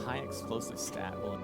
high explosive stat will...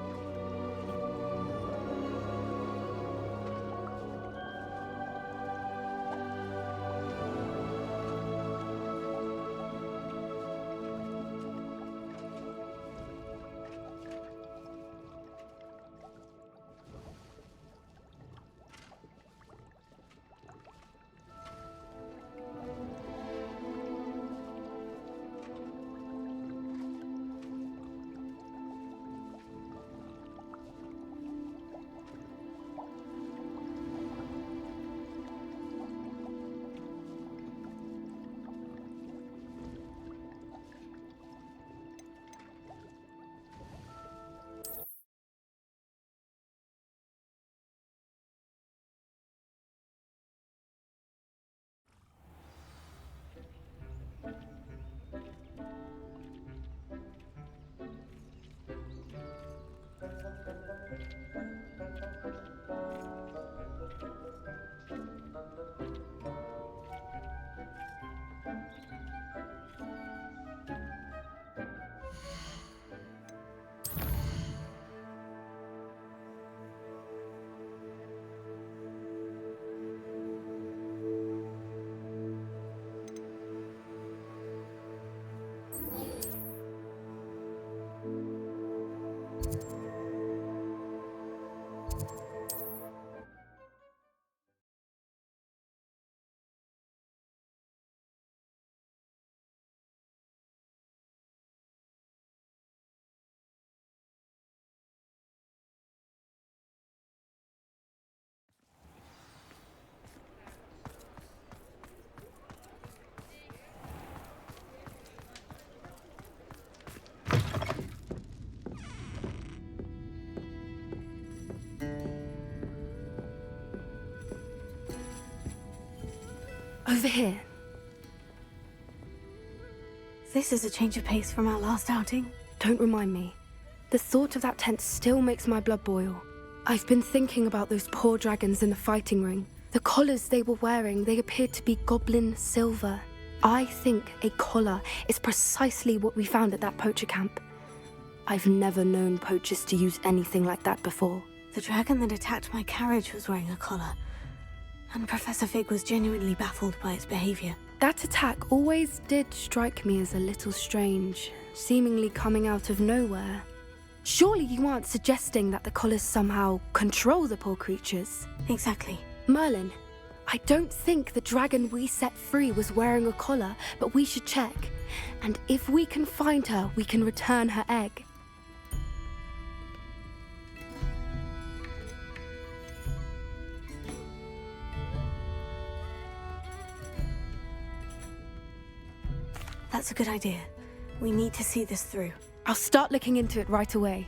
Over here. This is a change of pace from our last outing. Don't remind me. The thought of that tent still makes my blood boil. I've been thinking about those poor dragons in the fighting ring. The collars they were wearing, they appeared to be goblin silver. I think a collar is precisely what we found at that poacher camp. I've never known poachers to use anything like that before. The dragon that attacked my carriage was wearing a collar, and Professor Fig was genuinely baffled by its behavior. That attack always did strike me as a little strange, seemingly coming out of nowhere. Surely you aren't suggesting that the collars somehow control the poor creatures? Exactly. Merlin, I don't think the dragon we set free was wearing a collar, but we should check. And if we can find her, we can return her egg. That's a good idea. We need to see this through. I'll start looking into it right away.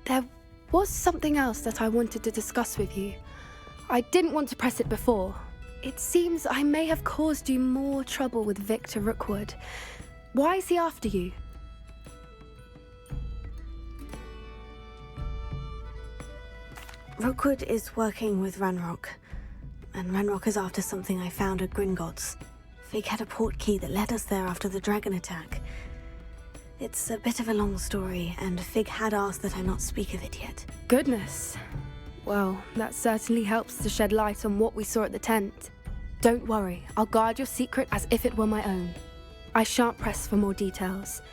There was something else that I wanted to discuss with you. I didn't want to press it before. It seems I may have caused you more trouble with Victor Rookwood. Why is he after you? Rookwood is working with Ranrock, and Ranrock is after something I found at Gringotts. Fig had a port key that led us there after the dragon attack. It's a bit of a long story, and Fig had asked that I not speak of it yet. Goodness. Well, that certainly helps to shed light on what we saw at the tent. Don't worry, I'll guard your secret as if it were my own. I shan't press for more details.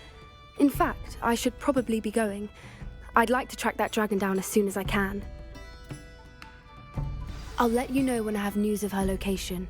In fact, I should probably be going. I'd like to track that dragon down as soon as I can. I'll let you know when I have news of her location.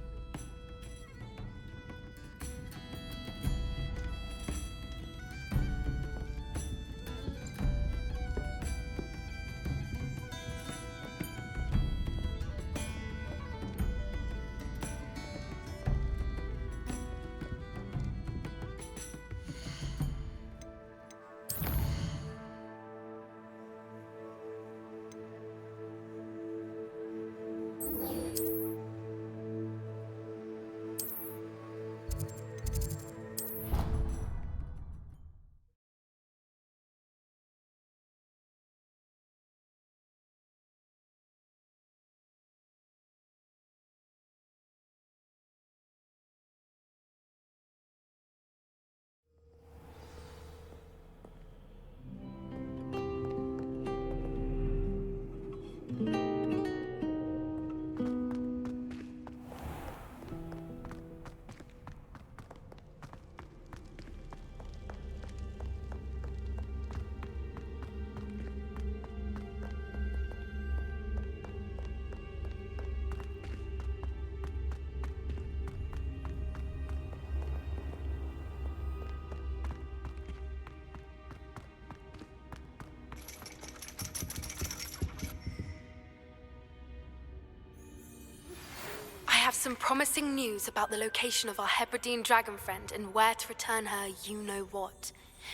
some promising news about the location of our Hebridean dragon friend and where to return her you-know-what.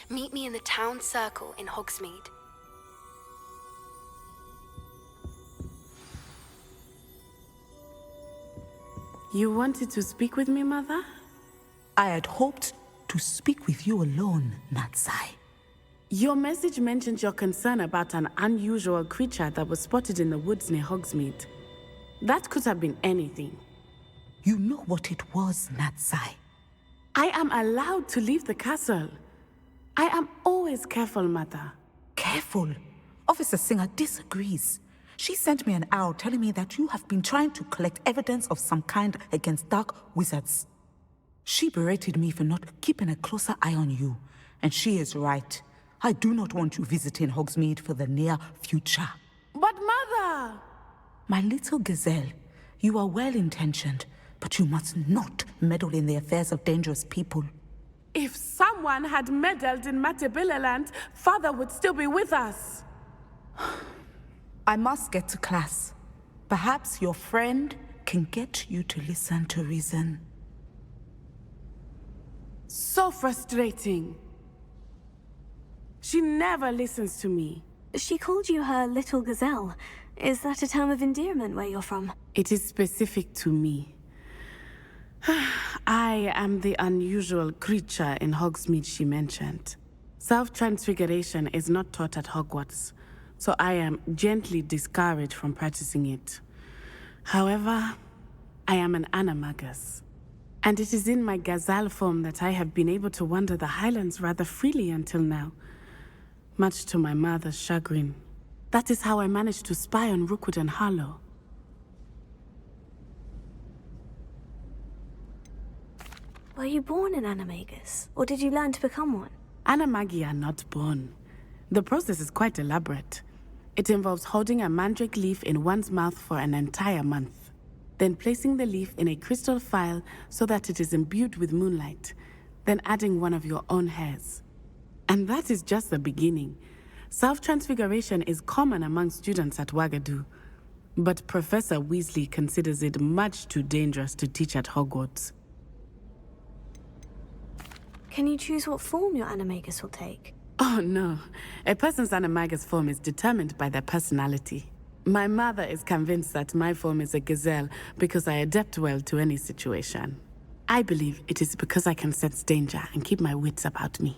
Meet me in the town circle in Hogsmeade. You wanted to speak with me, Mother? I had hoped to speak with you alone, Natsai. Your message mentioned your concern about an unusual creature that was spotted in the woods near Hogsmeade. That could have been anything. You know what it was, Natsai. I am allowed to leave the castle. I am always careful, Mother. Careful. Officer Singer disagrees. She sent me an owl telling me that you have been trying to collect evidence of some kind against dark wizards. She berated me for not keeping a closer eye on you, and she is right. I do not want you visiting Hogsmeade for the near future. But Mother! My little gazelle, you are well-intentioned, but you must not meddle in the affairs of dangerous people. If someone had meddled in Matabeleland, Father would still be with us. I must get to class. Perhaps your friend can get you to listen to reason. So frustrating. She never listens to me. She called you her little gazelle. Is that a term of endearment where you're from? It is specific to me. I am the unusual creature in Hogsmeade she mentioned. Self-transfiguration is not taught at Hogwarts, so I am gently discouraged from practicing it. However, I am an animagus, and it is in my gazelle form that I have been able to wander the Highlands rather freely until now, much to my mother's chagrin. That is how I managed to spy on Rookwood and Harlow. Were you born an animagus, or did you learn to become one? Animagi are not born. The process is quite elaborate. It involves holding a mandrake leaf in one's mouth for an entire month, then placing the leaf in a crystal phial so that it is imbued with moonlight, then adding one of your own hairs. And that is just the beginning. Self-transfiguration is common among students at Wagadu, but Professor Weasley considers it much too dangerous to teach at Hogwarts. Can you choose what form your animagus will take? Oh no, a person's animagus form is determined by their personality. My mother is convinced that my form is a gazelle because I adapt well to any situation. I believe it is because I can sense danger and keep my wits about me.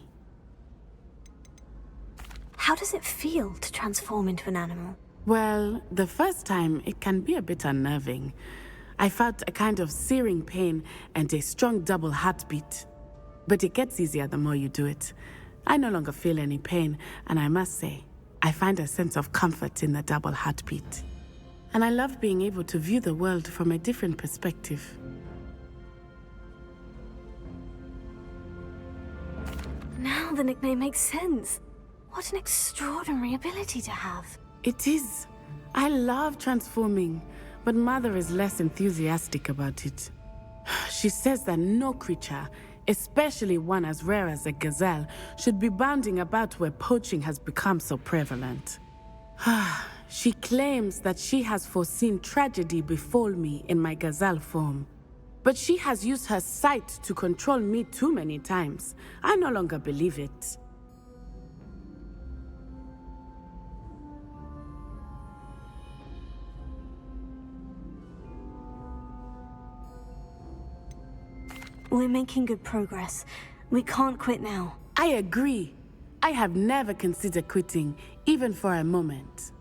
How does it feel to transform into an animal? Well, the first time it can be a bit unnerving. I felt a kind of searing pain and a strong double heartbeat. But it gets easier the more you do it. I no longer feel any pain, and I must say, I find a sense of comfort in the double heartbeat. And I love being able to view the world from a different perspective. Now the nickname makes sense. What an extraordinary ability to have. It is. I love transforming, but Mother is less enthusiastic about it. She says that no creature, especially one as rare as a gazelle, should be bounding about where poaching has become so prevalent. She claims that she has foreseen tragedy befall me in my gazelle form. But she has used her sight to control me too many times. I no longer believe it. We're making good progress. We can't quit now. I agree. I have never considered quitting, even for a moment.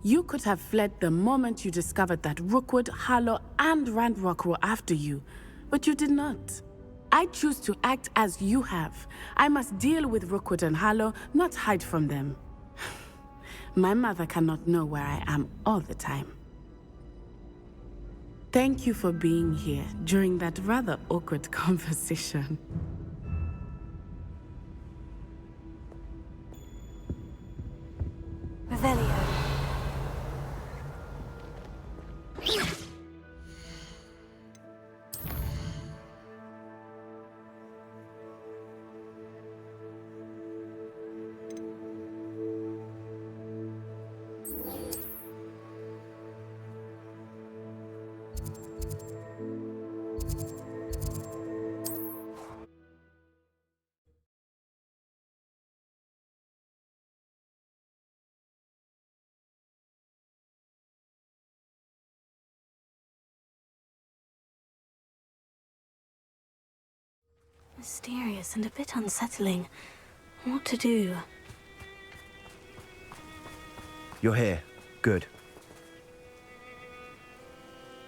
You could have fled the moment you discovered that Rookwood, Harlow, and Ranrock were after you, but you did not. I choose to act as you have. I must deal with Rookwood and Harlow, not hide from them. My mother cannot know where I am all the time. Thank you for being here during that rather awkward conversation. Revelio. Mysterious and a bit unsettling. What to do? You're here. Good.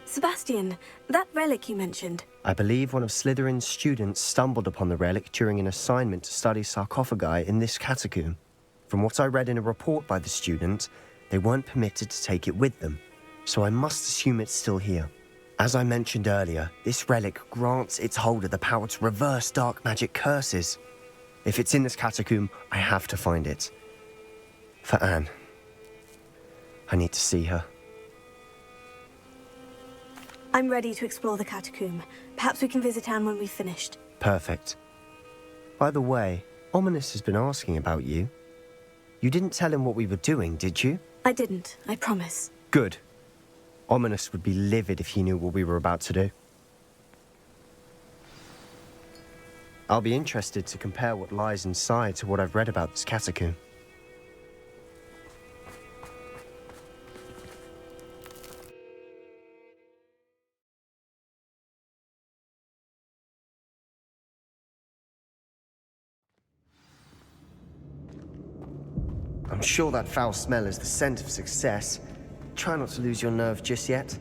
Sebastian, that relic you mentioned. I believe one of Slytherin's students stumbled upon the relic during an assignment to study sarcophagi in this catacomb. From what I read in a report by the student, they weren't permitted to take it with them, so I must assume it's still here. As I mentioned earlier, this relic grants its holder the power to reverse dark magic curses. If it's in this catacomb, I have to find it. For Anne. I need to see her. I'm ready to explore the catacomb. Perhaps we can visit Anne when we've finished. Perfect. By the way, Ominous has been asking about you. You didn't tell him what we were doing, did you? I didn't, I promise. Good. Ominous would be livid if he knew what we were about to do. I'll be interested to compare what lies inside to what I've read about this catacomb. I'm sure that foul smell is the scent of success. Try not to lose your nerve just yet.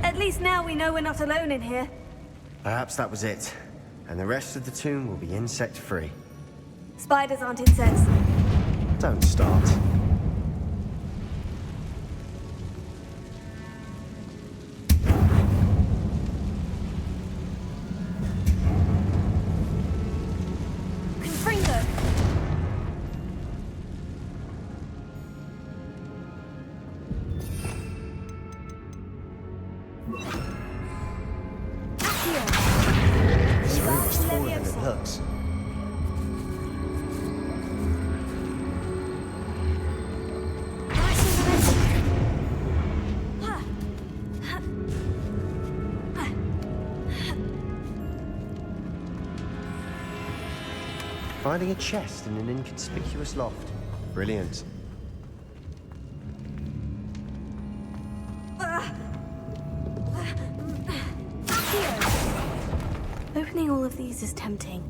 At least now we know we're not alone in here. Perhaps that was it. And the rest of the tomb will be insect-free. Spiders aren't insects. Don't start. This room is taller than it looks. Finding a chest in an inconspicuous loft. Brilliant. Opening all of these is tempting.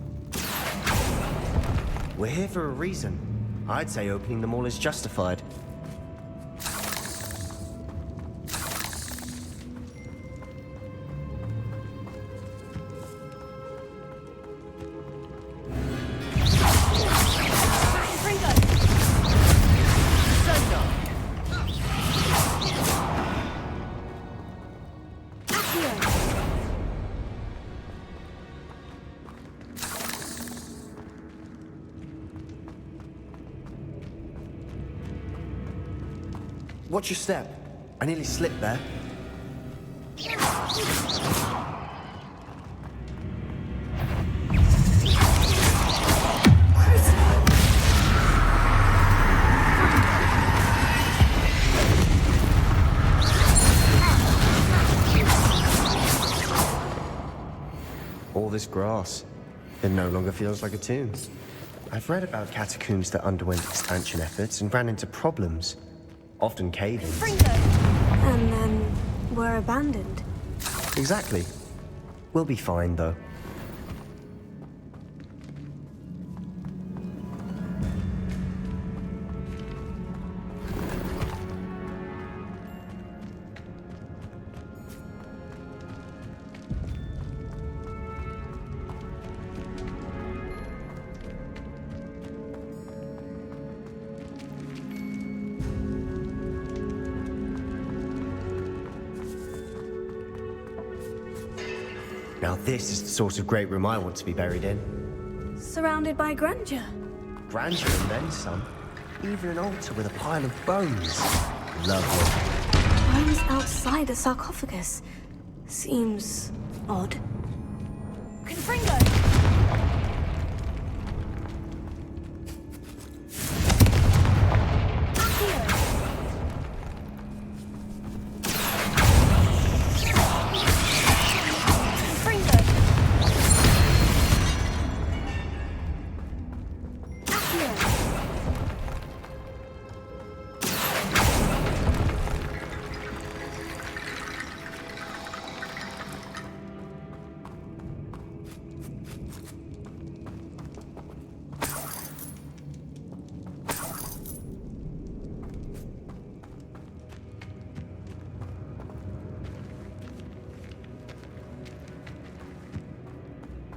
We're here for a reason. I'd say opening them all is justified. Watch your step. I nearly slipped there. All this grass. It no longer feels like a tomb. I've read about catacombs that underwent expansion efforts and ran into problems. Often cave-ins. And then were abandoned. Exactly. We'll be fine, though. Now this is the sort of great room I want to be buried in. Surrounded by grandeur. Grandeur and then some. Even an altar with a pile of bones. Lovely. Bones outside a sarcophagus. Seems odd. Confringo!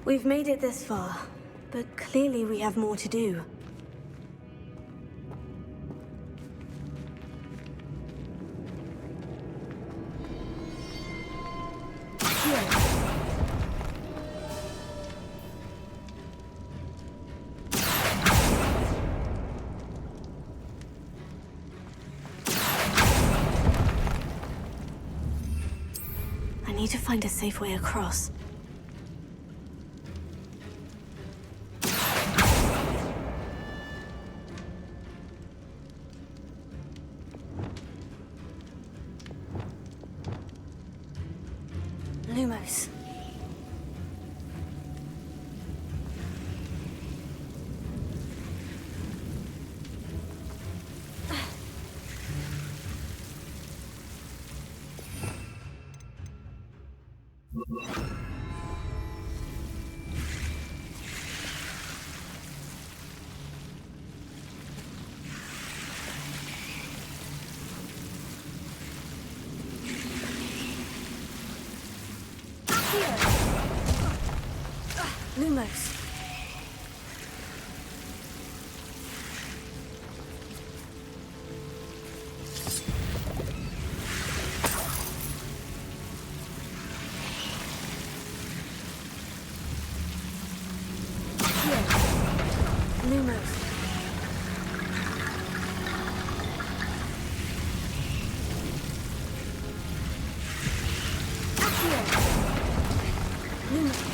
We've made it this far, but clearly we have more to do. I need to find a safe way across. Lumos. Lumos. Lumos.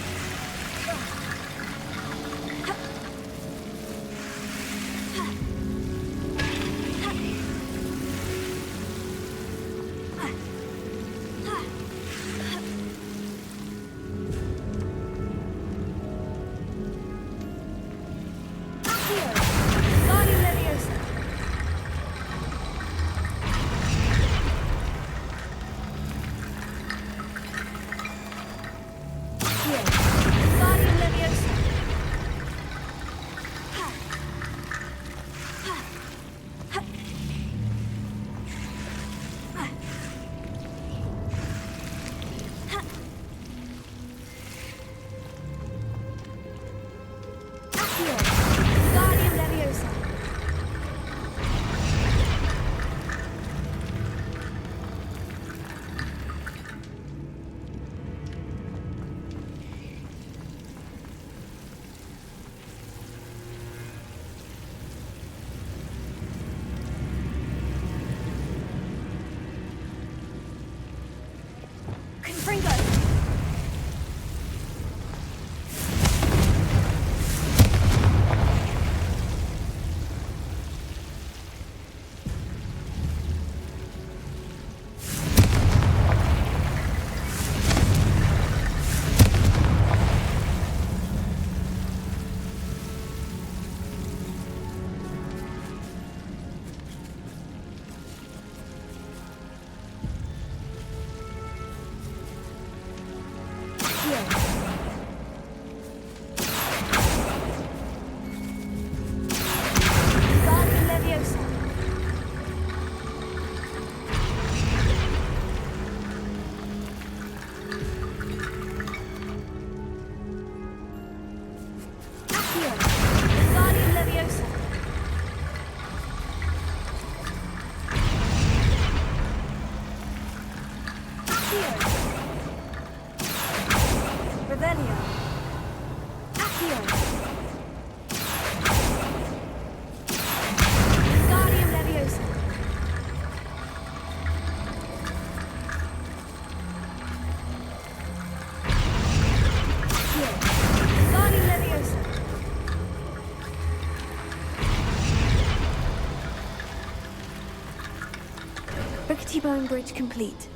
Bone bridge complete.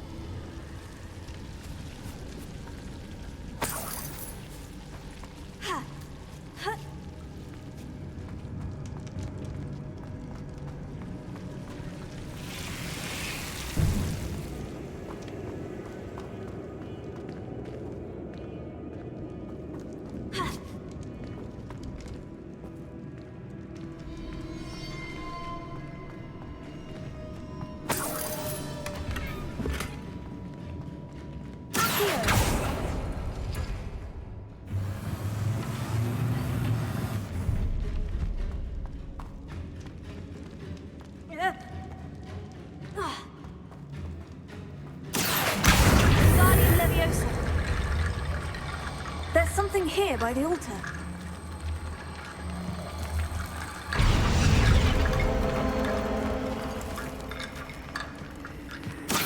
something here by the altar.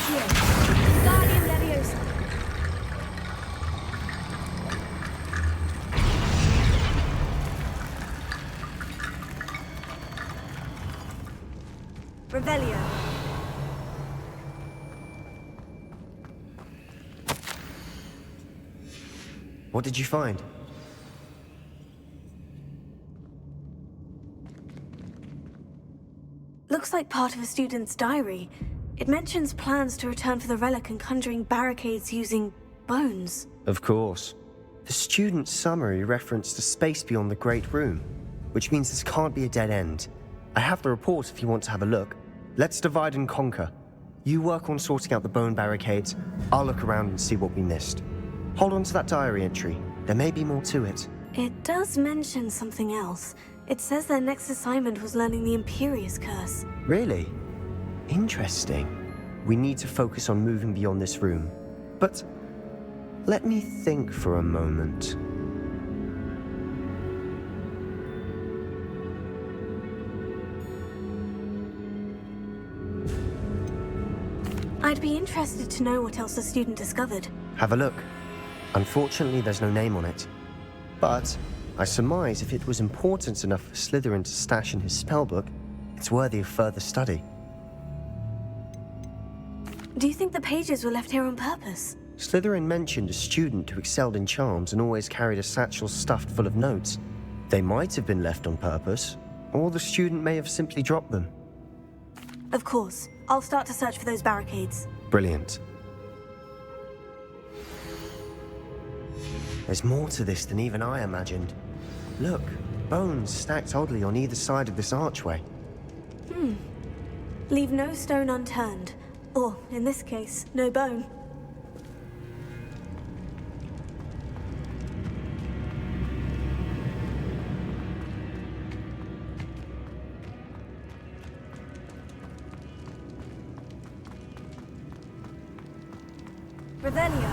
Here. Guardian Leviosa. Revelio. What did you find? Looks like part of a student's diary. It mentions plans to return for the relic and conjuring barricades using bones. Of course. The student's summary referenced a space beyond the Great Room, which means this can't be a dead end. I have the report if you want to have a look. Let's divide and conquer. You work on sorting out the bone barricades. I'll look around and see what we missed. Hold on to that diary entry. There may be more to it. It does mention something else. It says their next assignment was learning the Imperious Curse. Really? Interesting. We need to focus on moving beyond this room. But let me think for a moment. I'd be interested to know what else the student discovered. Have a look. Unfortunately, there's no name on it. But I surmise if it was important enough for Slytherin to stash in his spellbook, it's worthy of further study. Do you think the pages were left here on purpose? Slytherin mentioned a student who excelled in charms and always carried a satchel stuffed full of notes. They might have been left on purpose, or the student may have simply dropped them. Of course. I'll start to search for those barricades. Brilliant. There's more to this than even I imagined. Look, bones stacked oddly on either side of this archway. Leave no stone unturned. Or, in this case, no bone. Revelio.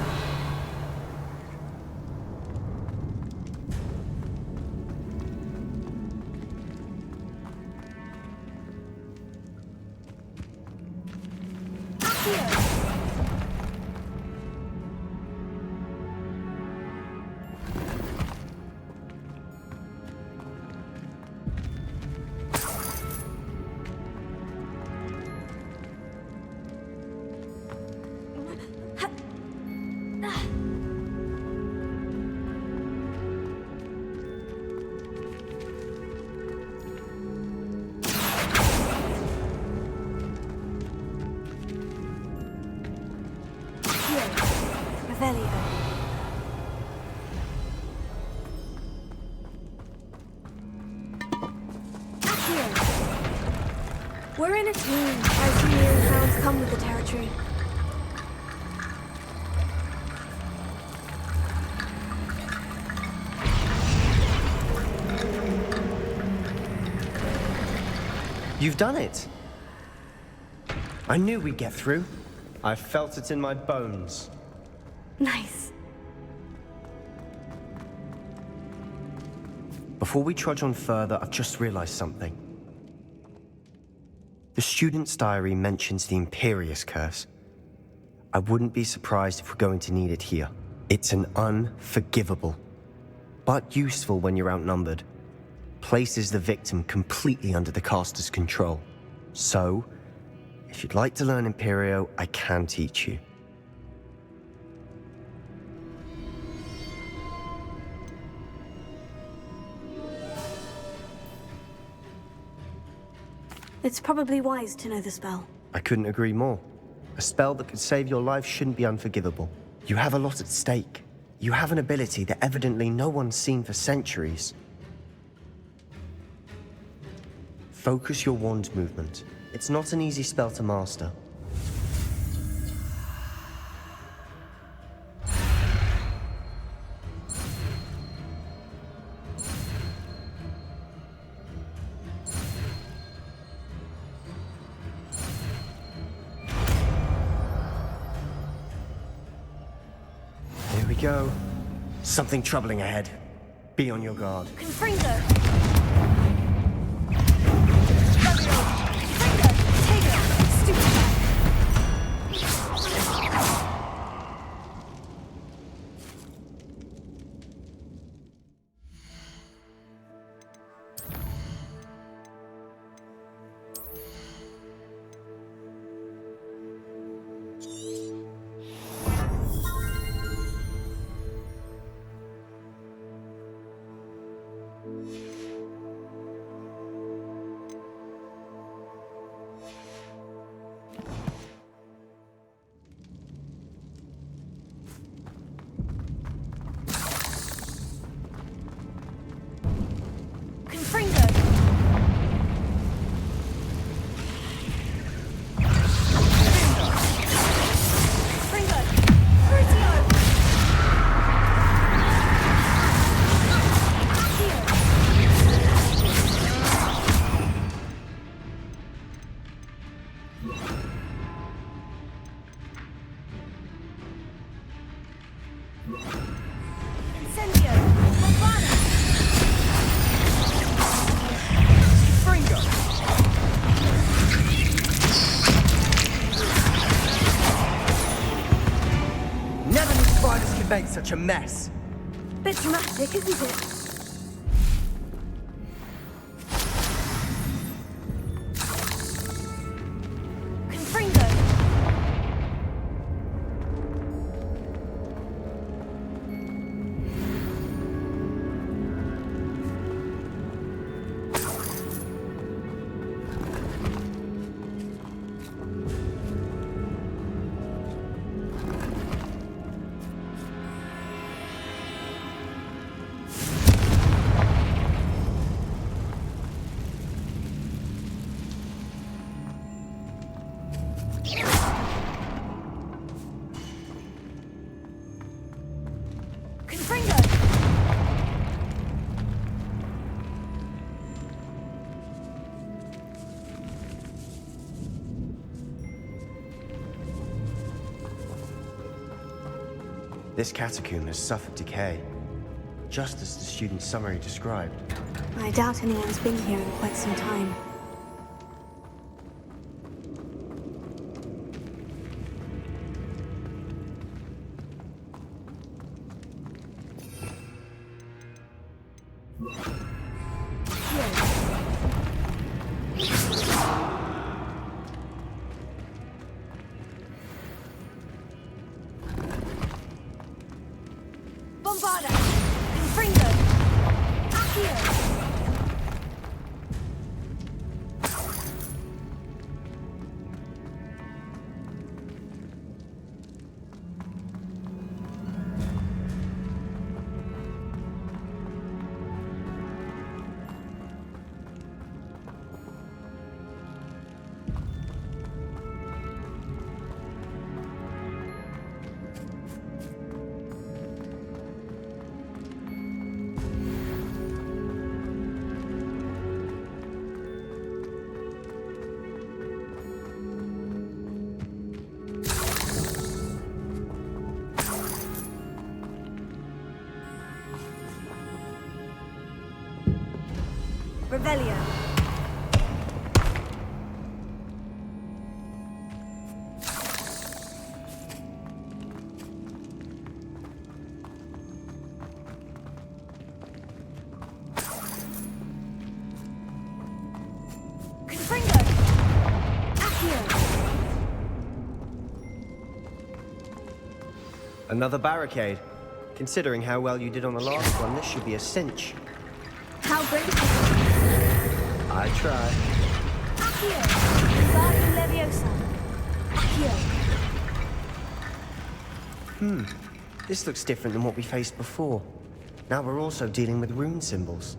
Revelio. We're in a team. I assume the old hounds come with the territory. You've done it! I knew we'd get through. I felt it in my bones. Nice. Before we trudge on further, I've just realized something. The student's diary mentions the Imperious Curse. I wouldn't be surprised if we're going to need it here. It's an unforgivable, but useful when you're outnumbered. Places the victim completely under the caster's control. So, if you'd like to learn Imperio, I can teach you. It's probably wise to know the spell. I couldn't agree more. A spell that could save your life shouldn't be unforgivable. You have a lot at stake. You have an ability that evidently no one's seen for centuries. Focus your wand movement. It's not an easy spell to master. Here we go. Something troubling ahead. Be on your guard. Confringo! Make such a mess. Bit dramatic, isn't it? Confringo! This catacomb has suffered decay, just as the student's summary described. I doubt anyone's been here in quite some time. Bombarda! Confringo! Accio! Revelio. Confringo. Accio. Another barricade. Considering how well you did on the last one, this should be a cinch. How great is it? I try. Accio! Wingardium Leviosa! Accio! This looks different than what we faced before. Now we're also dealing with rune symbols.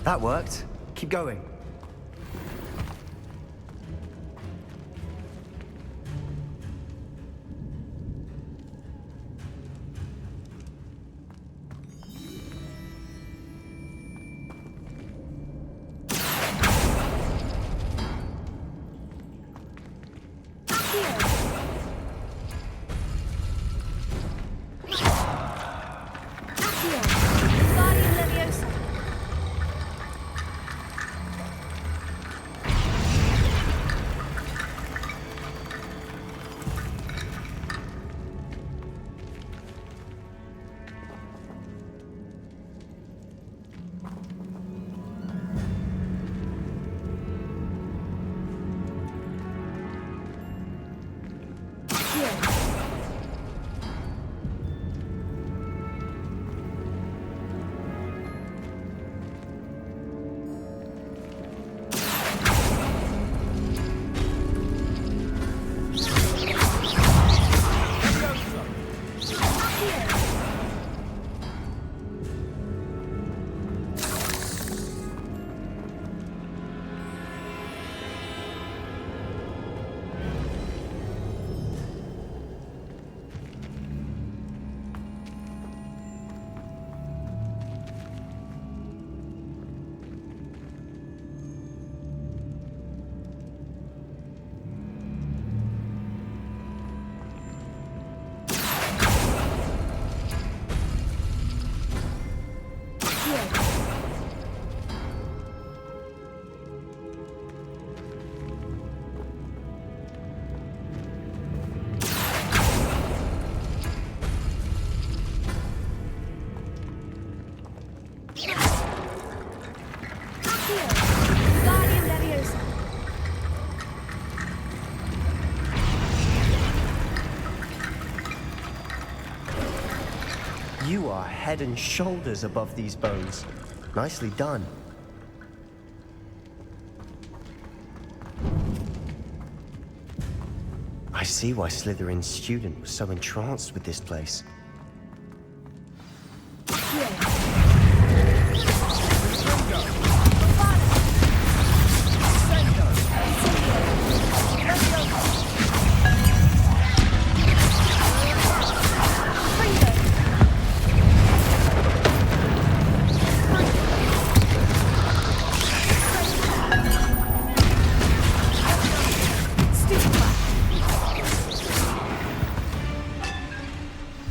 That worked. Keep going. You are head and shoulders above these bones. Nicely done. I see why Slytherin's student was so entranced with this place.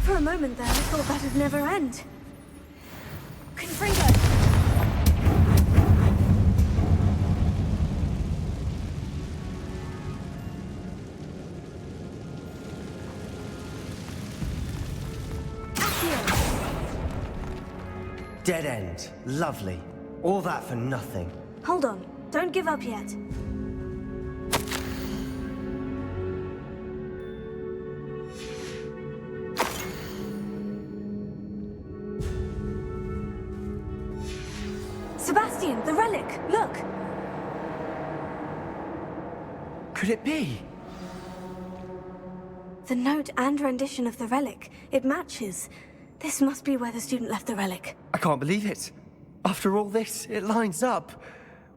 For a moment there, I thought that'd never end. Gryffindor! Dead end. Lovely. All that for nothing. Hold on. Don't give up yet. Sebastian, the relic! Look! Could it be? The note and rendition of the relic. It matches. This must be where the student left the relic. I can't believe it. After all this, it lines up.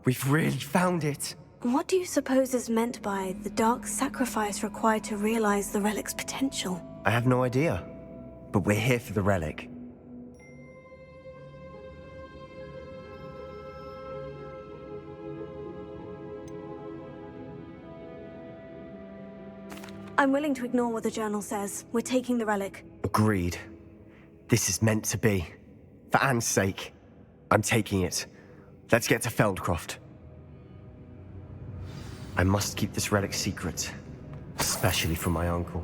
We've really found it. What do you suppose is meant by the dark sacrifice required to realize the relic's potential? I have no idea. But we're here for the relic. I'm willing to ignore what the journal says. We're taking the relic. Agreed. This is meant to be. For Anne's sake. I'm taking it. Let's get to Feldcroft. I must keep this relic secret. Especially from my uncle.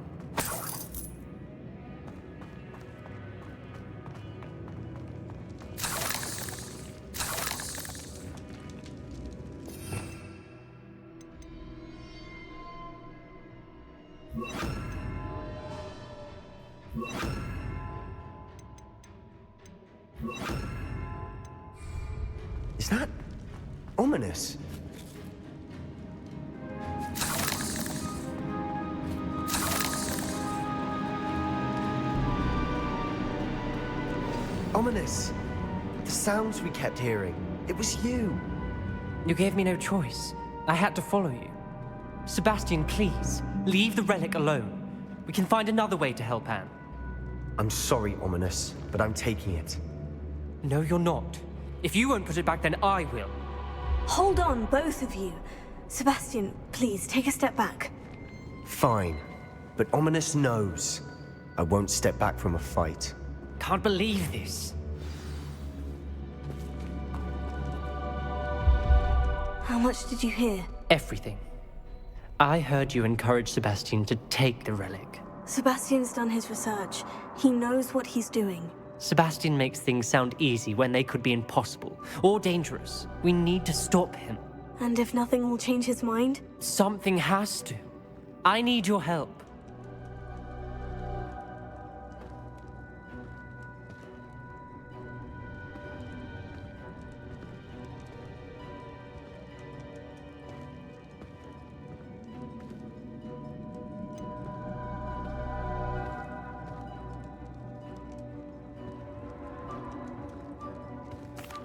Is that ominous? Ominous. The sounds we kept hearing. It was you. You gave me no choice. I had to follow you. Sebastian, please, leave the relic alone. We can find another way to help Anne. I'm sorry, Ominous, but I'm taking it. No, you're not. If you won't put it back, then I will. Hold on, both of you. Sebastian, please, take a step back. Fine, but Ominous knows I won't step back from a fight. Can't believe this. How much did you hear? Everything. I heard you encourage Sebastian to take the relic. Sebastian's done his research. He knows what he's doing. Sebastian makes things sound easy when they could be impossible or dangerous. We need to stop him. And if nothing will change his mind? Something has to. I need your help.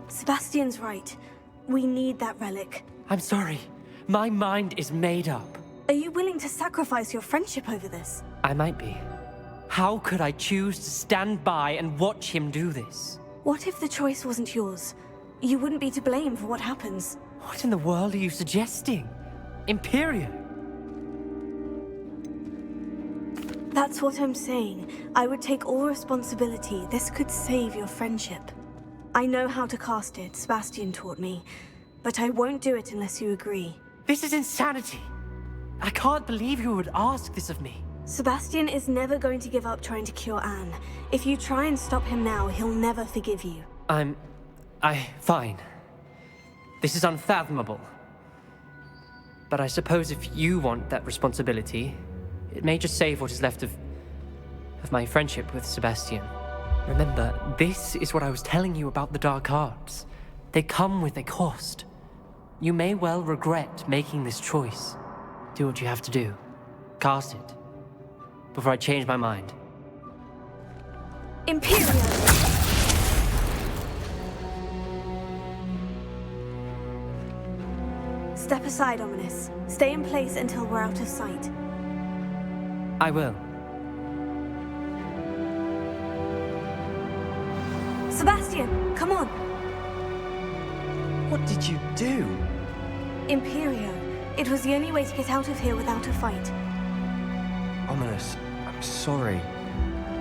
Sebastian's right. We need that relic. I'm sorry. My mind is made up. Are you willing to sacrifice your friendship over this? I might be. How could I choose to stand by and watch him do this? What if the choice wasn't yours? You wouldn't be to blame for what happens. What in the world are you suggesting? Imperio? That's what I'm saying. I would take all responsibility. This could save your friendship. I know how to cast it, Sebastian taught me. But I won't do it unless you agree. This is insanity. I can't believe you would ask this of me. Sebastian is never going to give up trying to cure Anne. If you try and stop him now, he'll never forgive you. Fine. This is unfathomable. But I suppose if you want that responsibility, it may just save what is left of my friendship with Sebastian. Remember, this is what I was telling you about the dark arts. They come with a cost. You may well regret making this choice. Do what you have to do. Cast it. Before I change my mind. Imperial! Step aside, Ominous. Stay in place until we're out of sight. I will. Sebastian, come on! What did you do? Imperio. It was the only way to get out of here without a fight. Ominous, I'm sorry.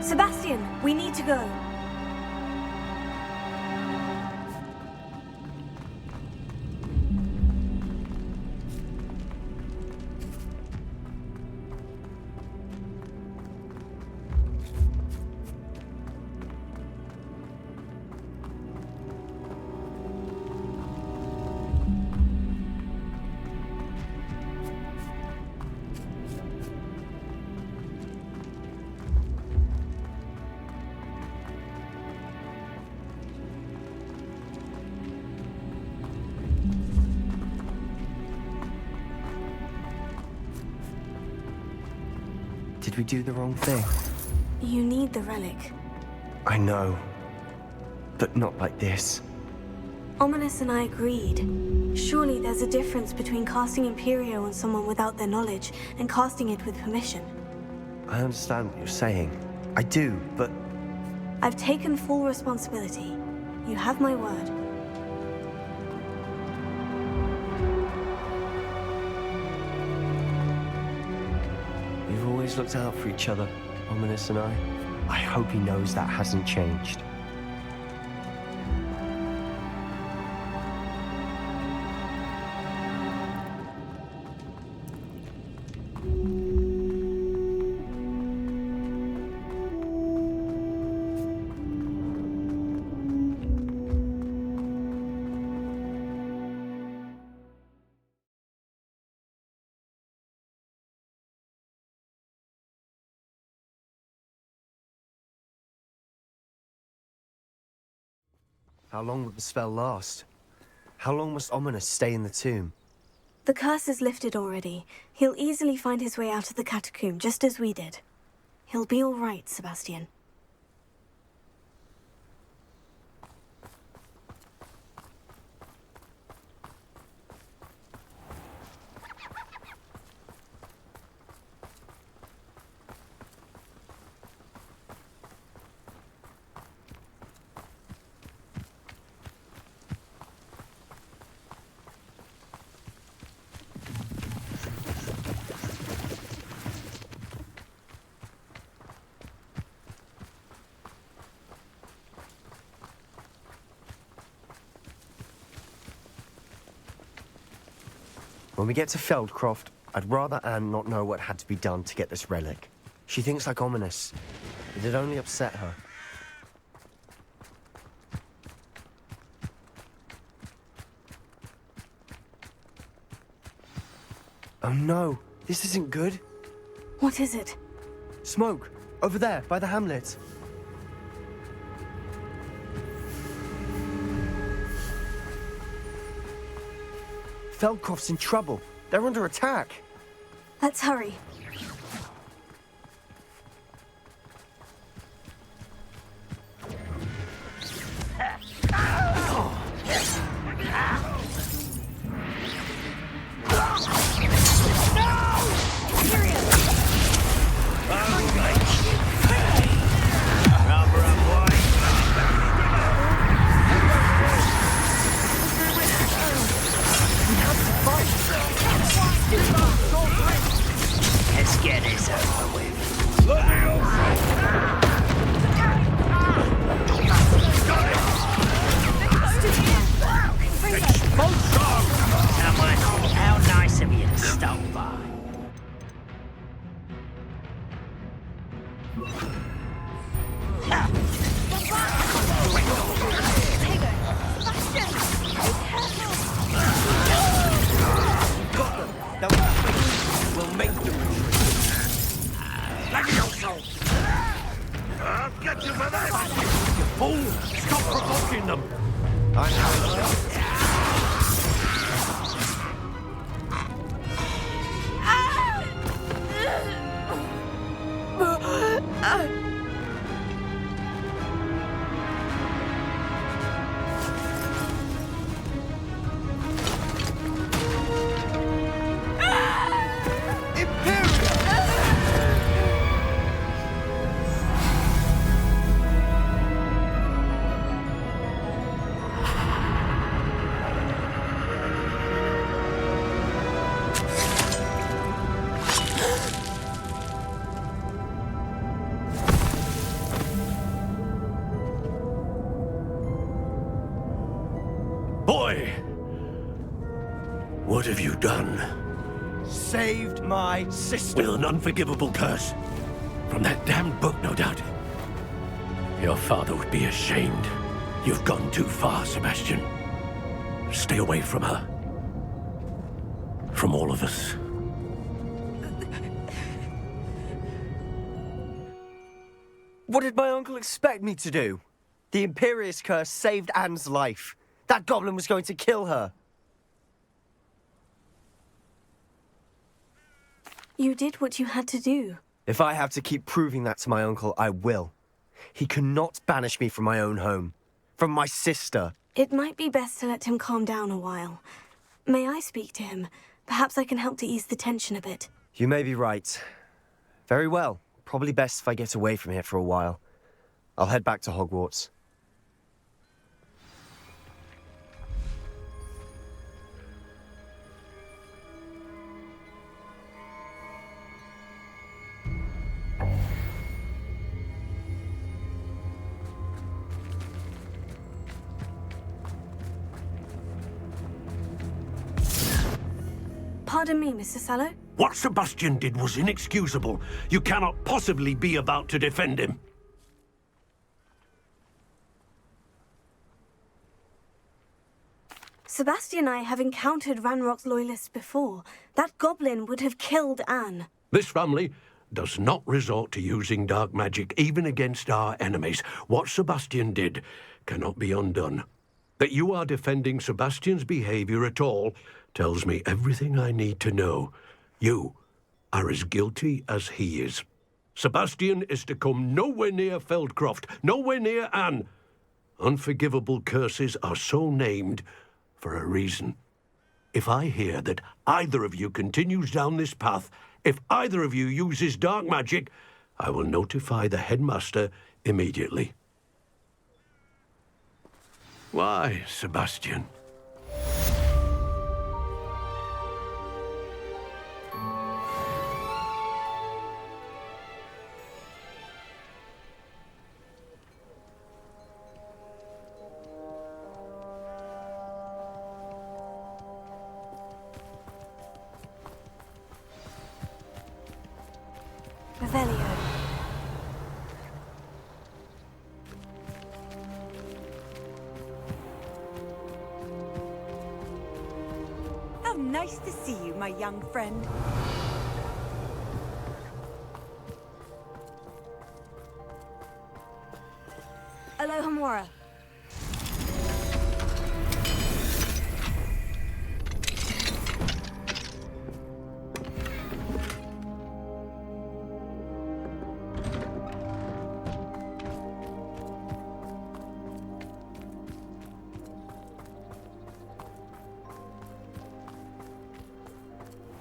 Sebastian, we need to go. Did we do the wrong thing? You need the relic. I know. But not like this. Ominous and I agreed. Surely there's a difference between casting Imperio on someone without their knowledge and casting it with permission. I understand what you're saying. I do, but... I've taken full responsibility. You have my word. We've always looked out for each other, Ominous and I. I hope he knows that hasn't changed. How long will the spell last? How long must Ominous stay in the tomb? The curse is lifted already. He'll easily find his way out of the catacomb, just as we did. He'll be all right, Sebastian. When we get to Feldcroft, I'd rather Anne not know what had to be done to get this relic. She thinks like ominous. It'd only upset her. Oh no, this isn't good. What is it? Smoke! Over there, by the hamlet. Feldcroft's in trouble. They're under attack. Let's hurry. Let's get this over with. Someone, how nice of you to stop by. We'll make the I'll get you for that! You fool! Stop provoking them! I know. Boy! What have you done? Saved my sister. With an unforgivable curse. From that damned book, no doubt. Your father would be ashamed. You've gone too far, Sebastian. Stay away from her. From all of us. What did my uncle expect me to do? The Imperious curse saved Anne's life. That goblin was going to kill her. You did what you had to do. If I have to keep proving that to my uncle, I will. He cannot banish me from my own home. From my sister. It might be best to let him calm down a while. May I speak to him? Perhaps I can help to ease the tension a bit. You may be right. Very well. Probably best if I get away from here for a while. I'll head back to Hogwarts. Pardon me, Mr. Sallow? What Sebastian did was inexcusable. You cannot possibly be about to defend him. Sebastian and I have encountered Ranrock's loyalists before. That goblin would have killed Anne. This family does not resort to using dark magic even against our enemies. What Sebastian did cannot be undone. That you are defending Sebastian's behavior at all tells me everything I need to know. You are as guilty as he is. Sebastian is to come nowhere near Feldcroft, nowhere near Anne. Unforgivable curses are so named for a reason. If I hear that either of you continues down this path, if either of you uses dark magic, I will notify the headmaster immediately. Why, Sebastian? Revelio. How nice to see you, my young friend. Alohomora.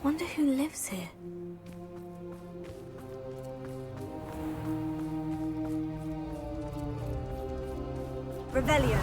Wonder who lives here. Revelio.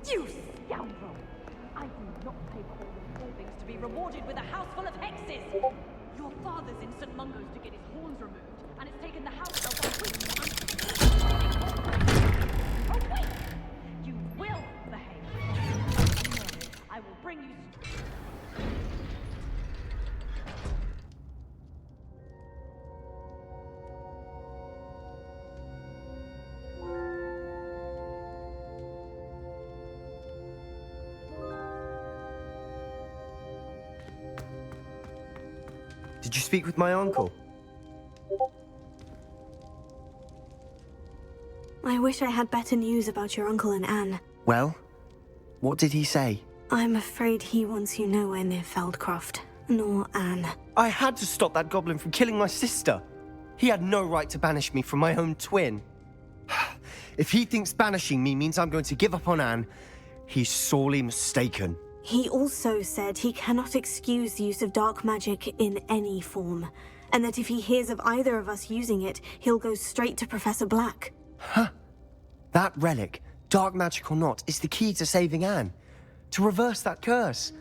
You scoundrel! I do not pay for all those small things to be rewarded with a house full of hexes! Your father's in St. Mungo's to get his horns removed, and it's taken the house elf a week to a week! You will behave. I will bring you... Did you speak with my uncle? I wish I had better news about your uncle and Anne. Well, what did he say? I'm afraid he wants you nowhere near Feldcroft, nor Anne. I had to stop that goblin from killing my sister. He had no right to banish me from my own twin. If he thinks banishing me means I'm going to give up on Anne, he's sorely mistaken. He also said he cannot excuse the use of dark magic in any form, and that if he hears of either of us using it, he'll go straight to Professor Black. Huh? That relic, dark magic or not, is the key to saving Anne. To reverse that curse.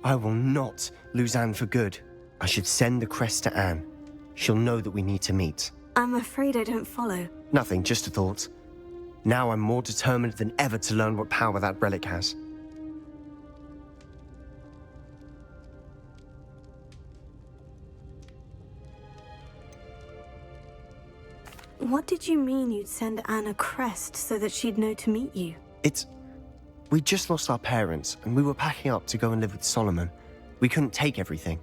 I will not lose Anne for good. I should send the crest to Anne. She'll know that we need to meet. I'm afraid I don't follow. Nothing, just a thought. Now I'm more determined than ever to learn what power that relic has. What did you mean you'd send Anne a crest so that she'd know to meet you? We just lost our parents, and we were packing up to go and live with Solomon. We couldn't take everything.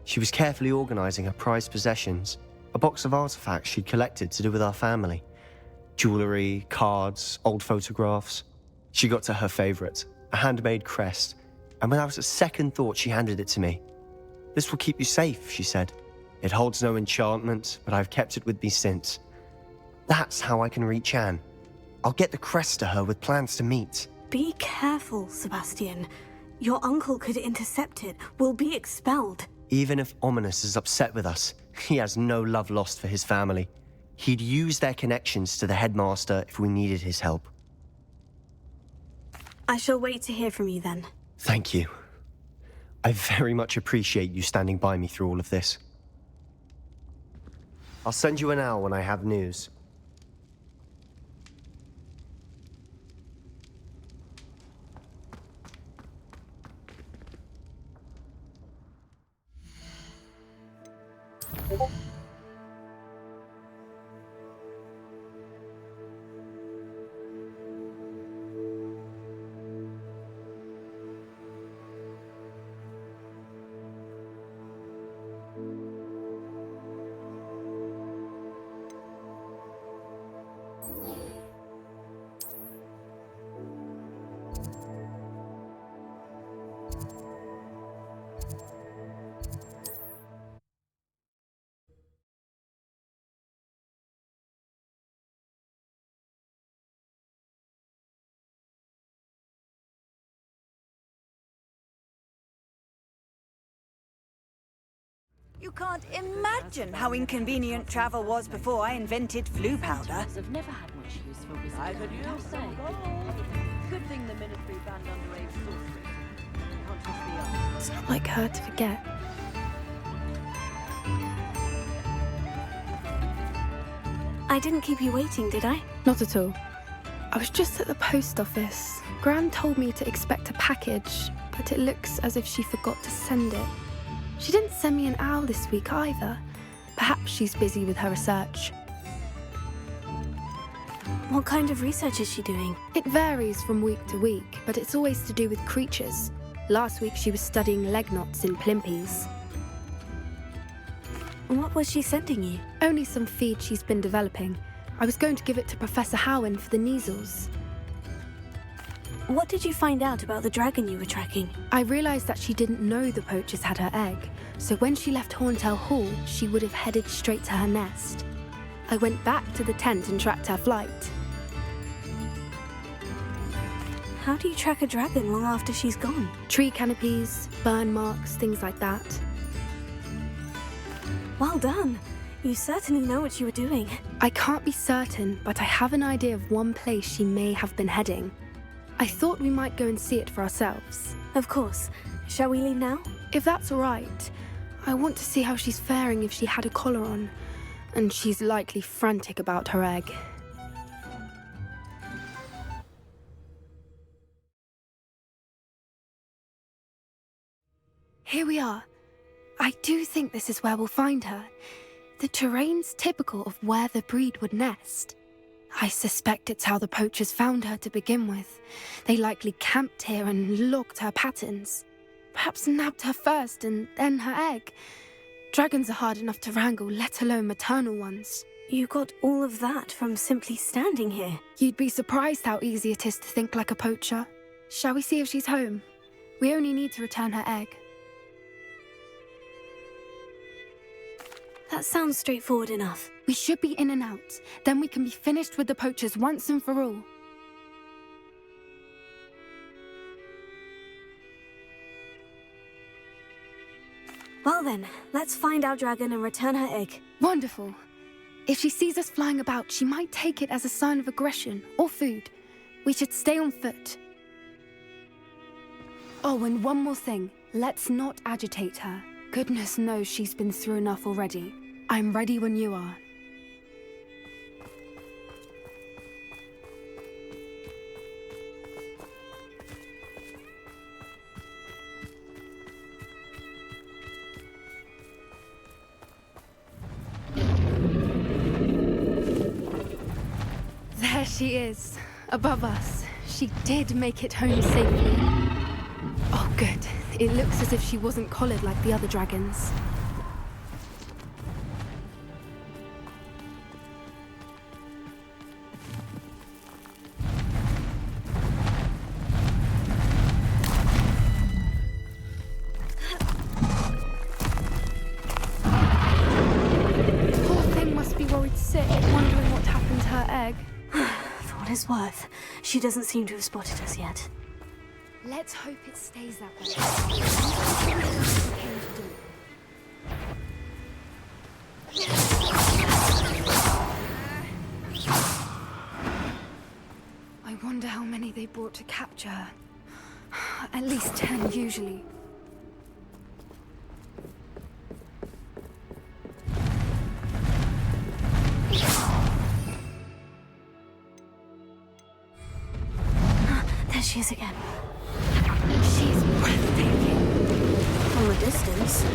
She was carefully organizing her prized possessions, a box of artifacts she'd collected to do with our family. Jewelry, cards, old photographs. She got to her favorite, a handmade crest, and without a second thought, she handed it to me. "This will keep you safe," she said. "It holds no enchantment, but I've kept it with me since. That's how I can reach Anne. I'll get the crest to her with plans to meet." Be careful, Sebastian. Your uncle could intercept it. We'll be expelled. Even if Ominous is upset with us, he has no love lost for his family. He'd use their connections to the headmaster if we needed his help. I shall wait to hear from you then. Thank you. I very much appreciate you standing by me through all of this. I'll send you an owl when I have news. You can't imagine how inconvenient travel was before I invented flu powder. I've never had much use for wizards. I could use some gold. Good thing the Ministry banned underage sorcery. Can't trust the arts. It's not like her to forget. I didn't keep you waiting, did I? Not at all. I was just at the post office. Gran told me to expect a package, but it looks as if she forgot to send it. She didn't send me an owl this week either. Perhaps she's busy with her research. What kind of research is she doing? It varies from week to week, but it's always to do with creatures. Last week she was studying leg knots in plimpies. What was she sending you? Only some feed she's been developing. I was going to give it to Professor Howen for the measles. What did you find out about the dragon you were tracking? I realised that she didn't know the poachers had her egg, so when she left Horntail Hall, she would have headed straight to her nest. I went back to the tent and tracked her flight. How do you track a dragon long after she's gone? Tree canopies, burn marks, things like that. Well done. You certainly know what you were doing. I can't be certain, but I have an idea of one place she may have been heading. I thought we might go and see it for ourselves. Of course. Shall we leave now? If that's all right. I want to see how she's faring if she had a collar on. And she's likely frantic about her egg. Here we are. I do think this is where we'll find her. The terrain's typical of where the breed would nest. I suspect it's how the poachers found her to begin with. They likely camped here and logged her patterns. Perhaps nabbed her first and then her egg. Dragons are hard enough to wrangle, let alone maternal ones. You got all of that from simply standing here. You'd be surprised how easy it is to think like a poacher. Shall we see if she's home? We only need to return her egg. That sounds straightforward enough. We should be in and out. Then we can be finished with the poachers once and for all. Well then, let's find our dragon and return her egg. Wonderful. If she sees us flying about, she might take it as a sign of aggression or food. We should stay on foot. Oh, and one more thing. Let's not agitate her. Goodness knows she's been through enough already. I'm ready when you are. There she is, above us. She did make it home safely. Oh, good. It looks as if she wasn't collared like the other dragons. Poor thing must be worried sick, wondering what happened to her egg. For what it's worth, she doesn't seem to have spotted us yet. Let's hope it stays that way. I wonder how many they brought to capture her. At least 10 usually. There she is again. She's breathtaking. From a distance.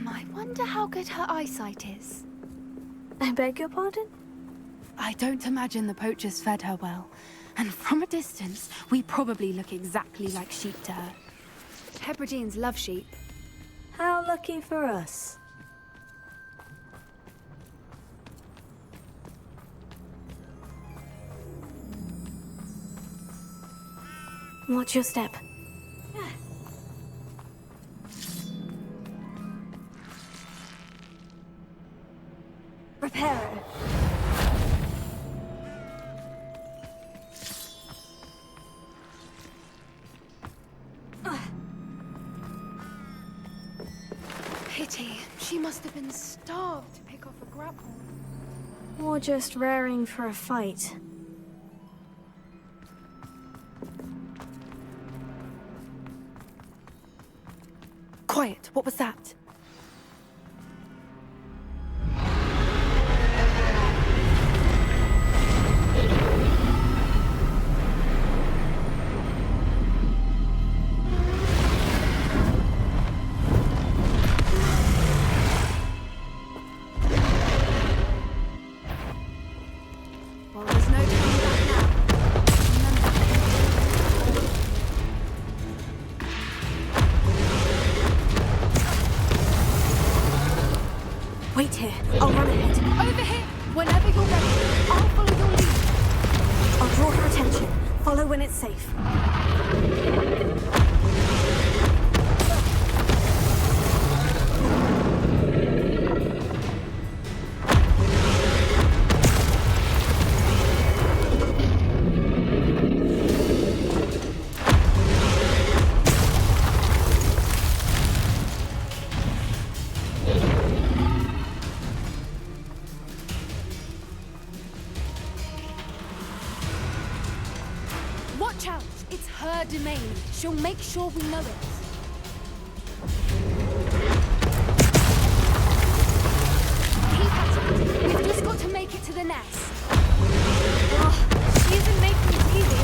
I wonder how good her eyesight is. I beg your pardon? I don't imagine the poachers fed her well. And from a distance, we probably look exactly like sheep to her. Hebrideans love sheep. How lucky for us. Watch your step. love to pick off a grapple. Or just raring for a fight. Quiet, what was that? Well, there's no turning back now. Wait here. I'll run ahead. Over here! Whenever you're ready, I'll follow your lead. I'll draw her attention. Follow when it's safe. Watch out! It's her domain. She'll make sure we know it. Keep at it. We've just got to make it to the nest. Oh, she isn't making it easy.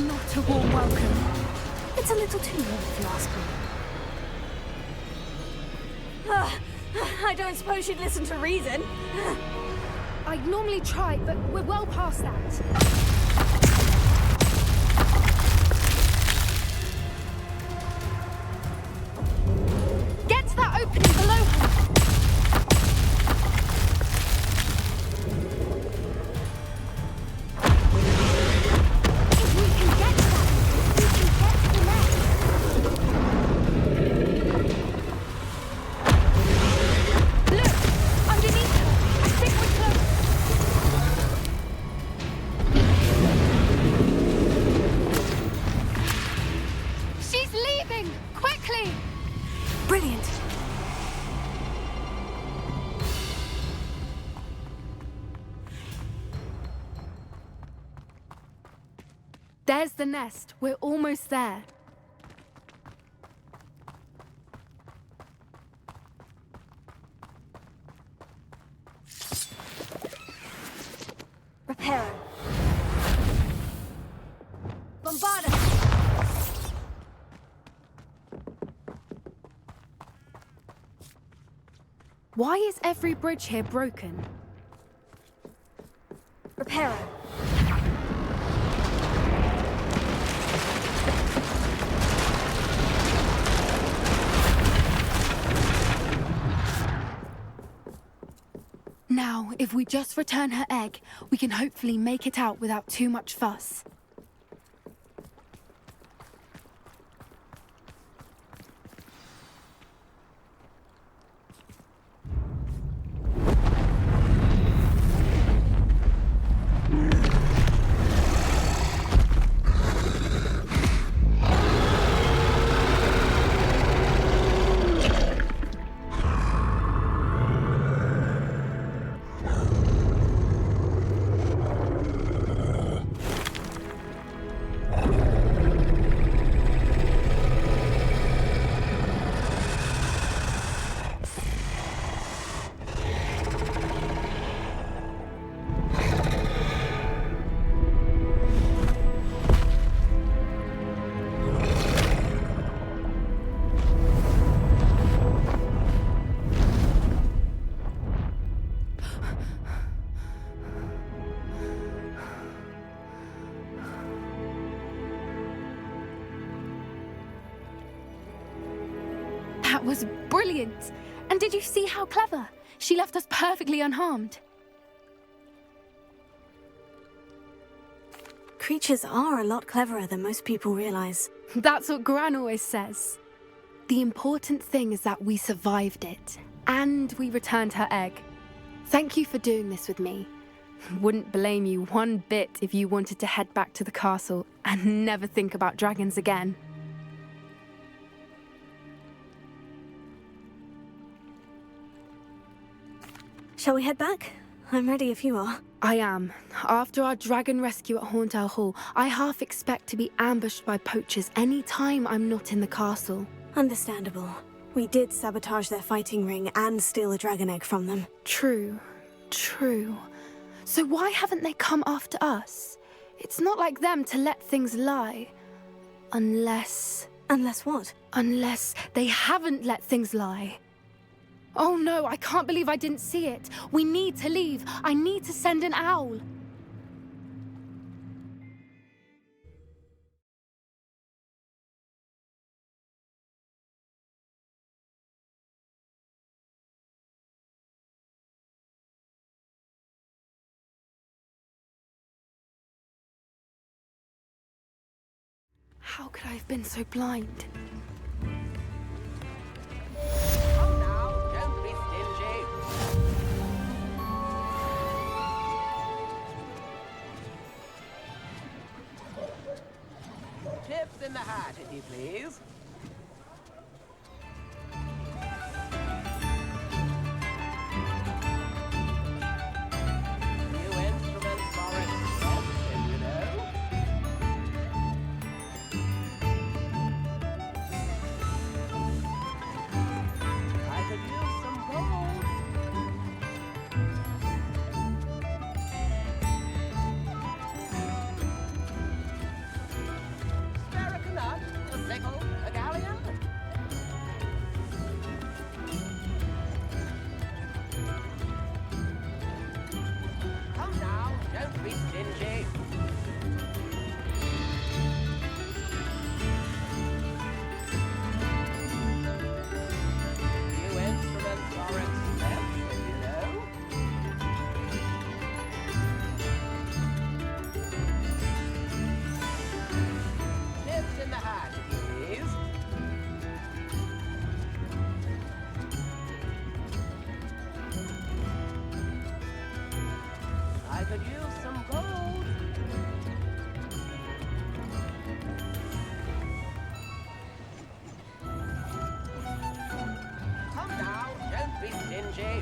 Not a warm welcome. It's a little too warm if you ask me. I don't suppose you'd listen to reason. I'd normally try, but we're well past that. Get to that opening below her. If we can get to that, we can get to the nest. Look! Underneath her! I think we're close! She's leaving! Quickly! Brilliant. There's the nest. We're almost there. Reparo. Bombarda. Why is every bridge here broken? Reparo. Now, if we just return her egg, we can hopefully make it out without too much fuss. That was brilliant! And did you see how clever? She left us perfectly unharmed. Creatures are a lot cleverer than most people realize. That's what Gran always says. The important thing is that we survived it, and we returned her egg. Thank you for doing this with me. Wouldn't blame you one bit if you wanted to head back to the castle and never think about dragons again. Shall we head back? I'm ready if you are. I am. After our dragon rescue at Horndale Hall, I half expect to be ambushed by poachers any time I'm not in the castle. Understandable. We did sabotage their fighting ring and steal a dragon egg from them. True. So why haven't they come after us? It's not like them to let things lie. Unless what? Unless they haven't let things lie. Oh no, I can't believe I didn't see it. We need to leave. I need to send an owl. How could I have been so blind? Come now, don't be stingy. Tips in the hat, if you please. New instruments are expensive, you know. I could use some gold. Spare a nut, a sickle, a galleon. Come now, don't be stingy. New instruments are expensive, you know. Tips in the hat, please. I could use some gold. Come now, don't be stingy.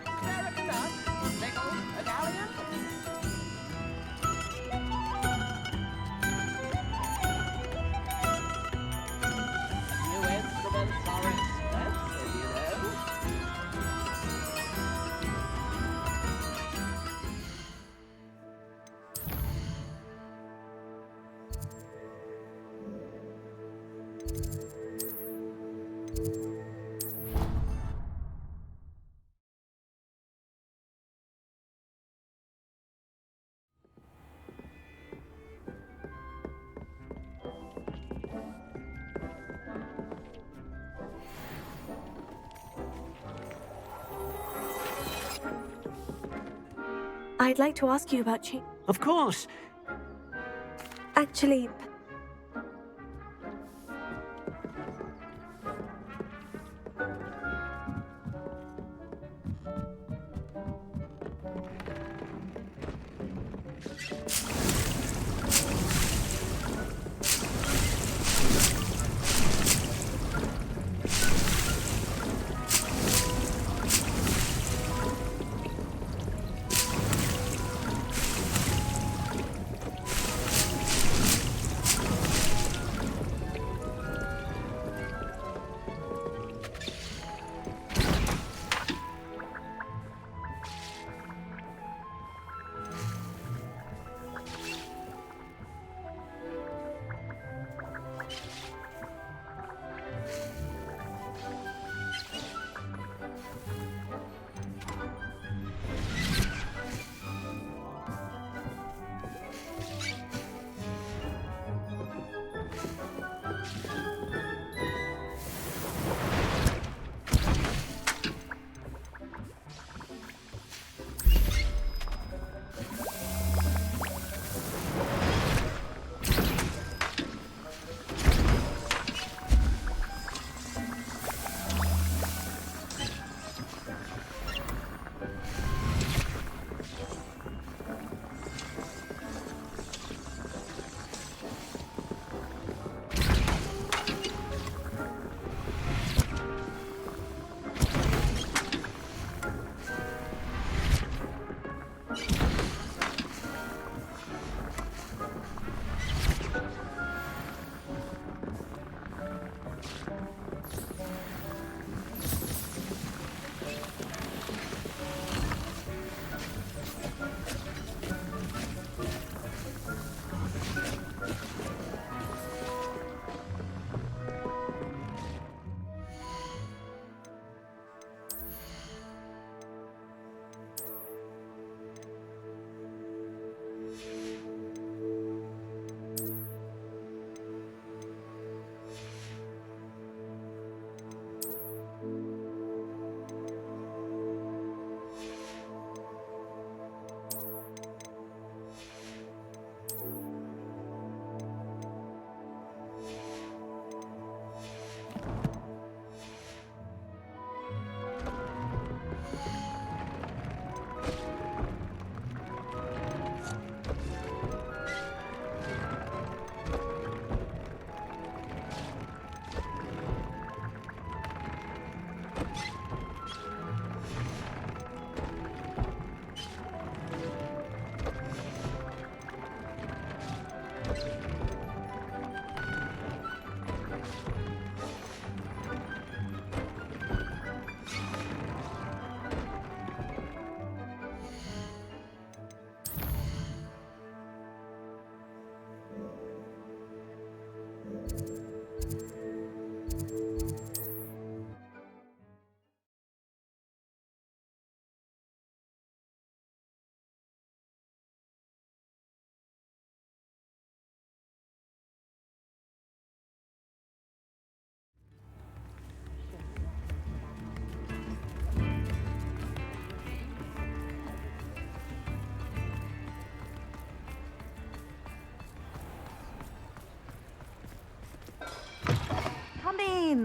Spare a nut, a sickle, a galleon. New instruments are expensive, you know. I'd like to ask you about Of course. Actually,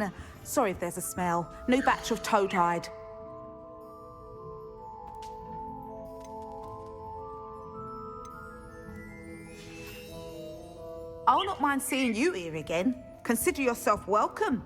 clean. Sorry if there's a smell. New batch of toad hide. I'll not mind seeing you here again. Consider yourself welcome.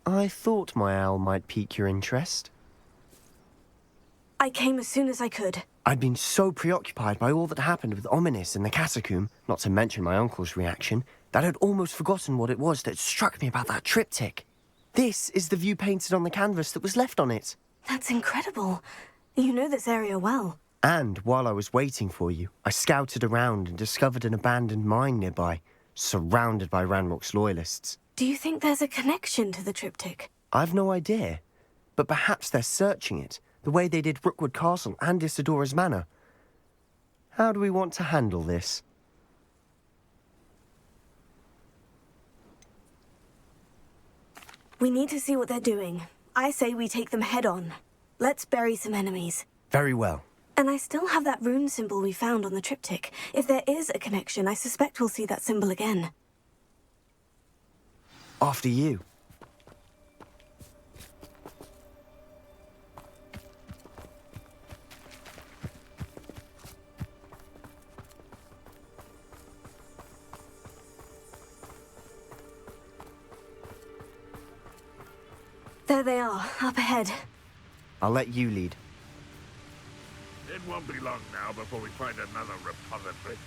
I thought my owl might pique your interest. I came as soon as I could. I'd been so preoccupied by all that happened with Ominis in the catacomb, not to mention my uncle's reaction, that I'd almost forgotten what it was that struck me about that triptych. This is the view painted on the canvas that was left on it. That's incredible. You know this area well. And while I was waiting for you, I scouted around and discovered an abandoned mine nearby, surrounded by Ranrock's loyalists. Do you think there's a connection to the triptych? I've no idea, but perhaps they're searching it, the way they did Rookwood Castle and Isidora's Manor. How do we want to handle this? We need to see what they're doing. I say we take them head on. Let's bury some enemies. Very well. And I still have that rune symbol we found on the triptych. If there is a connection, I suspect we'll see that symbol again. After you. There they are, up ahead. I'll let you lead. It won't be long now before we find another repository.